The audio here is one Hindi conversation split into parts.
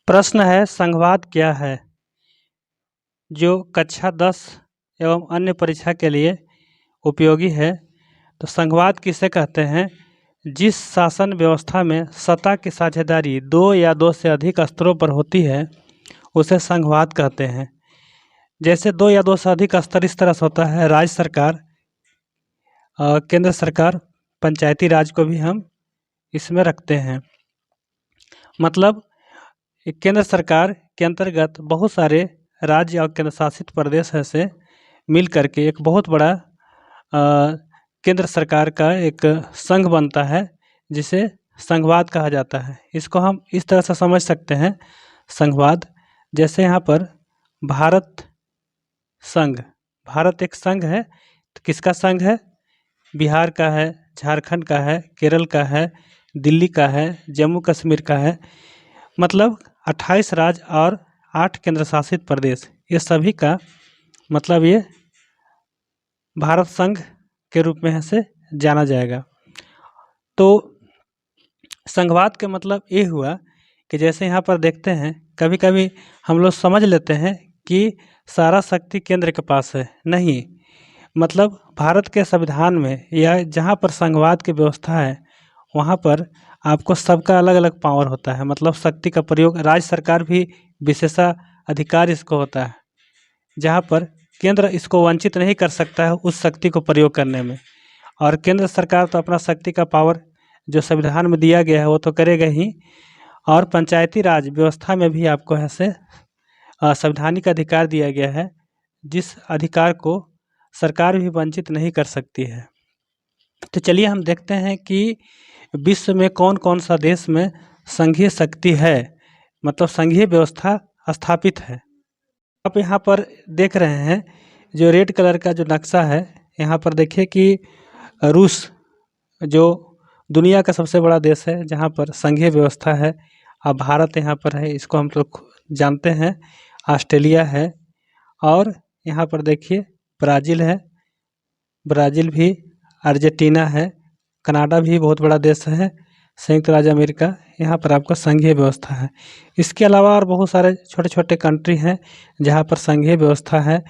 प्रश्न है संघवाद क्या है, जो कक्षा 10 एवं अन्य परीक्षा के लिए उपयोगी है। तो संघवाद किसे कहते हैं? जिस शासन व्यवस्था में सत्ता की साझेदारी दो या दो से अधिक स्तरों पर होती है उसे संघवाद कहते हैं। जैसे दो या दो से अधिक स्तर इस तरह से होता है, राज्य सरकार, केंद्र सरकार, पंचायती राज को भी हम इसमें रखते हैं। मतलब केंद्र सरकार के अंतर्गत बहुत सारे राज्य और केंद्र शासित प्रदेश से मिल करके एक बहुत बड़ा केंद्र सरकार का एक संघ बनता है जिसे संघवाद कहा जाता है। इसको हम इस तरह से समझ सकते हैं संघवाद, जैसे यहाँ पर भारत संघ, भारत एक संघ है। तो किसका संघ है? बिहार का है, झारखंड का है, केरल का है, दिल्ली का है, जम्मू कश्मीर का है। मतलब 28 राज्य और 8 केंद्र शासित प्रदेश, ये सभी का मतलब ये भारत संघ के रूप में से जाना जाएगा। तो संघवाद के मतलब ये हुआ कि जैसे यहाँ पर देखते हैं, कभी कभी हम लोग समझ लेते हैं कि सारा शक्ति केंद्र के पास है। नहीं, मतलब भारत के संविधान में या जहाँ पर संघवाद की व्यवस्था है वहाँ पर आपको सबका अलग अलग पावर होता है। मतलब शक्ति का प्रयोग राज्य सरकार भी विशेषाधिकार इसको होता है, जहाँ पर केंद्र इसको वंचित नहीं कर सकता है उस शक्ति को प्रयोग करने में। और केंद्र सरकार तो अपना शक्ति का पावर जो संविधान में दिया गया है वो तो करेगा ही। और पंचायती राज व्यवस्था में भी आपको ऐसे संवैधानिक अधिकार दिया गया है जिस अधिकार को सरकार भी वंचित नहीं कर सकती है। तो चलिए हम देखते हैं कि विश्व में कौन कौन सा देश में संघीय शक्ति है, मतलब संघीय व्यवस्था स्थापित है। आप यहाँ पर देख रहे हैं जो रेड कलर का जो नक्शा है, यहाँ पर देखिए कि रूस जो दुनिया का सबसे बड़ा देश है जहाँ पर संघीय व्यवस्था है। अब भारत यहाँ पर है, इसको हम लोग जानते हैं। ऑस्ट्रेलिया है, और यहाँ पर देखिए ब्राज़ील है, ब्राज़ील भी, अर्जेंटीना है, कनाडा भी बहुत बड़ा देश है, संयुक्त राज्य अमेरिका, यहाँ पर आपका संघीय व्यवस्था है। इसके अलावा और बहुत सारे छोटे छोटे कंट्री हैं जहाँ पर संघीय व्यवस्था है,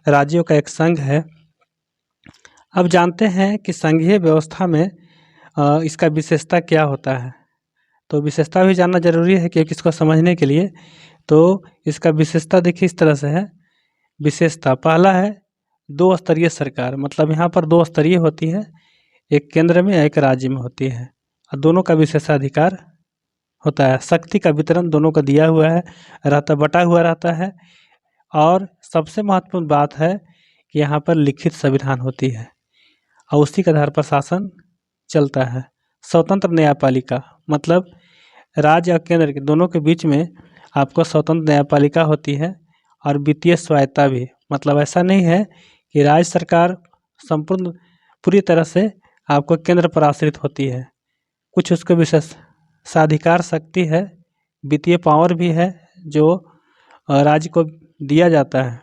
राज्यों का एक संघ है। अब जानते हैं कि संघीय व्यवस्था में इसका विशेषता क्या होता है। तो विशेषता भी जानना जरूरी है क्योंकि इसको समझने के लिए। तो इसका विशेषता देखिए इस तरह से है। विशेषता पहला है दो स्तरीय सरकार, मतलब यहाँ पर दो स्तरीय होती है, एक केंद्र में एक राज्य में होती है, और दोनों का विशेषाधिकार होता है। शक्ति का वितरण दोनों को दिया हुआ है, रहता बटा हुआ रहता है। और सबसे महत्वपूर्ण बात है कि यहाँ पर लिखित संविधान होती है और उसी के आधार पर शासन चलता है। स्वतंत्र न्यायपालिका, मतलब राज्य और केंद्र के दोनों के बीच में आपको स्वतंत्र न्यायपालिका होती है। और वित्तीय स्वायत्ता भी, मतलब ऐसा नहीं है कि राज्य सरकार संपूर्ण पूरी तरह से आपको केंद्र पर आश्रित होती है, कुछ उसको विशेषाधिकार शक्ति है, वित्तीय पावर भी है जो राज्य को दिया जाता है।